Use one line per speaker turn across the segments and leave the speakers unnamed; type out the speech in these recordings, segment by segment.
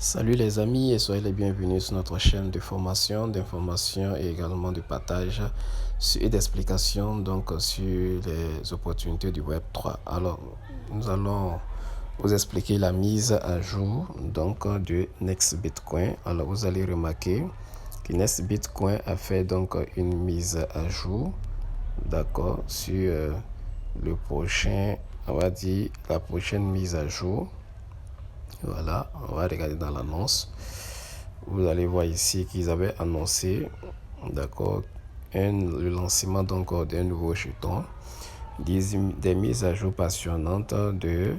Salut les amis et soyez les bienvenus sur notre chaîne de formation, d'information et également de partage et d'explication sur les opportunités du Web3. Alors, nous allons vous expliquer la mise à jour de Next Bitcoin. Alors, vous allez remarquer que Next Bitcoin a fait une mise à jour, sur le prochain, on va dire la prochaine mise à jour. Voilà, on va regarder dans l'annonce. Vous allez voir ici qu'ils avaient annoncé, le lancement d'un nouveau jeton, des mises à jour passionnantes de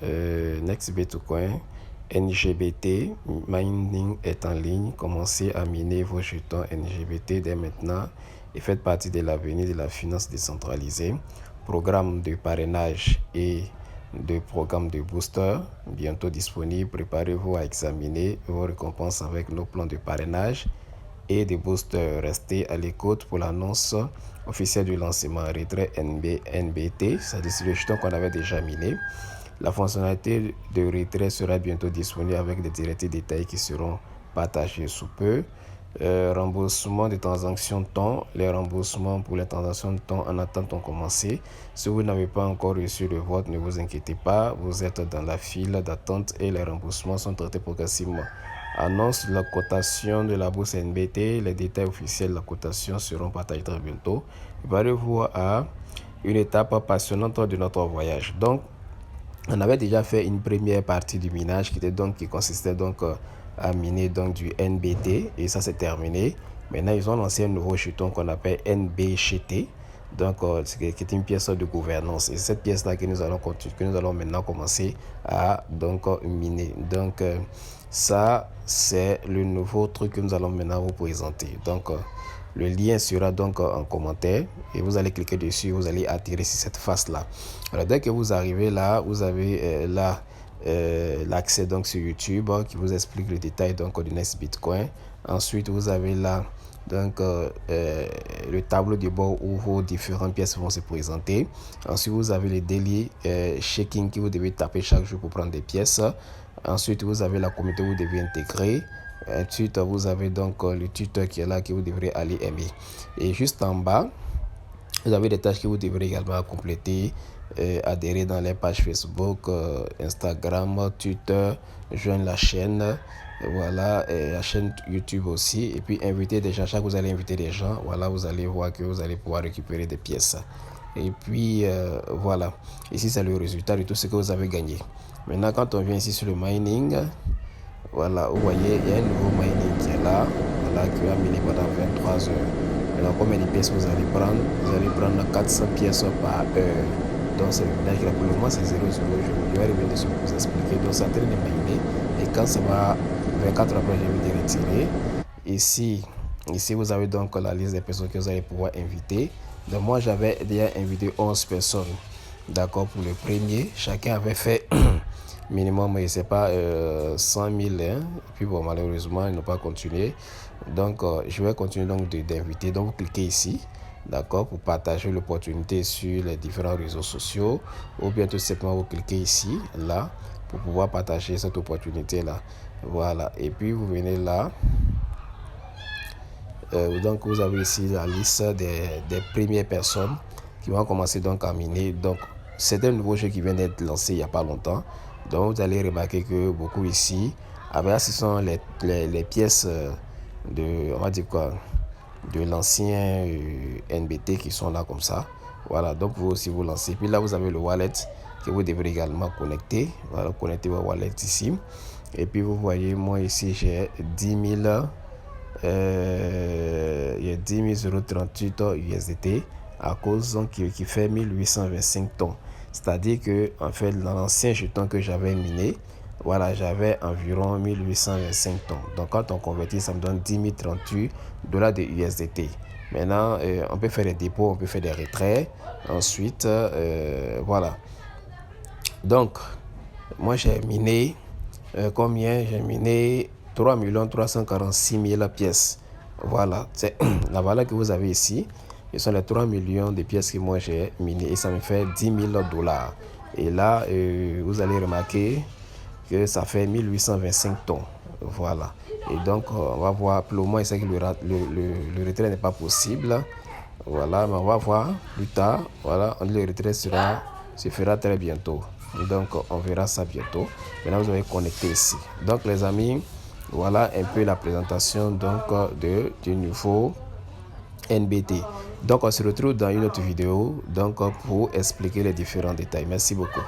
Next Bitcoin. NGBT mining est en ligne. Commencez à miner vos jetons NGBT dès maintenant et faites partie de l'avenir de la finance décentralisée. Programme de parrainage et de programme de booster bientôt disponible. Préparez-vous à examiner vos récompenses avec nos plans de parrainage et de booster. Restez à l'écoute pour l'annonce officielle du lancement retrait NBT, c'est-à-dire le jeton qu'on avait déjà miné. La fonctionnalité de retrait sera bientôt disponible avec des directives détaillées qui seront partagées sous peu. Remboursement des transactions temps. Les remboursements pour les transactions de temps en attente ont commencé. Si vous n'avez pas encore reçu le vote, ne vous inquiétez pas. Vous êtes dans la file d'attente et les remboursements sont traités progressivement. Annonce la cotation de la bourse NBT. Les détails officiels de la cotation seront partagés très bientôt. Préparez-vous à une étape passionnante de notre voyage. Donc, on avait déjà fait une première partie du minage qui consistait à miner du NBT et ça c'est terminé. Maintenant ils ont lancé un nouveau jeton qu'on appelle NBGT, qui est une pièce de gouvernance, et cette pièce là que nous allons maintenant commencer à miner. Ça c'est le nouveau truc que nous allons maintenant vous présenter. Le lien sera en commentaire et vous allez cliquer dessus, vous allez atterrir sur cette face là. Alors dès que vous arrivez là, vous avez l'accès sur YouTube qui vous explique le détail du Next Bitcoin. Ensuite vous avez là le tableau de bord où vos différentes pièces vont se présenter. Ensuite vous avez les daily checking que vous devez taper chaque jour pour prendre des pièces. Ensuite vous avez la communauté où vous devez intégrer. Ensuite vous avez le tuteur qui est là que vous devrez aller aimer. Et juste en bas vous avez des tâches que vous devrez également compléter, adhérer dans les pages Facebook, Instagram, Twitter, joindre la chaîne, voilà, et la chaîne YouTube aussi, et puis inviter des gens. Chaque fois que vous allez inviter des gens, voilà, vous allez voir que vous allez pouvoir récupérer des pièces. Et puis voilà, ici c'est le résultat de tout ce que vous avez gagné. Maintenant quand on vient ici sur le mining, voilà, vous voyez, il y a un nouveau mining qui est là, voilà, qui va miner pendant 23 heures. Alors, combien de pièces vous allez prendre? Vous allez prendre 400 pièces par heure. Donc, c'est le minage qui, pour le moment, c'est 0,0. Je vais revenir dessus pour vous expliquer. Donc, c'est en train de miner. Et quand ça va 24 heures après, je vais les retirer. Ici, vous avez la liste des personnes que vous allez pouvoir inviter. Donc, moi, j'avais déjà invité 11 personnes. D'accord, pour le premier. Chacun avait fait minimum, je ne sais pas, 100 000. Et puis, bon, malheureusement, ils n'ont pas continué. Je vais continuer d'inviter. Donc, vous cliquez ici, d'accord, pour partager l'opportunité sur les différents réseaux sociaux. Ou bien tout simplement, vous cliquez ici, là, pour pouvoir partager cette opportunité-là. Voilà. Et puis, vous venez là. Vous avez ici la liste des premières personnes qui vont commencer à miner. Donc, c'est un nouveau jeu qui vient d'être lancé il n'y a pas longtemps. Donc, vous allez remarquer que beaucoup ici, ce sont les pièces on va dire quoi, de l'ancien NBT qui sont là comme ça. Voilà, donc vous aussi vous lancez. Puis là, vous avez le wallet que vous devrez également connecter. Voilà, connectez votre wallet ici. Et puis, vous voyez, moi ici, j'ai 10 000. Il y a 10 038 USDT à cause qui fait 1825 tonnes. C'est-à-dire que en fait dans l'ancien jeton que j'avais miné, voilà, j'avais environ 1825 tonnes. Donc quand on convertit, ça me donne 10 038 dollars de USDT. Maintenant, on peut faire des dépôts, on peut faire des retraits. Ensuite, voilà. Donc, moi j'ai miné combien? J'ai miné 3 346 000 pièces. Voilà, c'est la valeur que vous avez ici. Ce sont les 3 millions de pièces que moi j'ai minées et ça me fait 10 000 dollars. Et là, vous allez remarquer que ça fait 1825 tonnes. Voilà. Et donc, on va voir, pour le moment, il sait que le retrait n'est pas possible. Voilà, mais on va voir plus tard. Voilà, le retrait se fera très bientôt. Et donc, on verra ça bientôt. Maintenant, vous avez connecté ici. Donc, les amis, voilà un peu la présentation donc, du nouveau NBT. Donc, on se retrouve dans une autre vidéo donc, pour expliquer les différents détails. Merci beaucoup.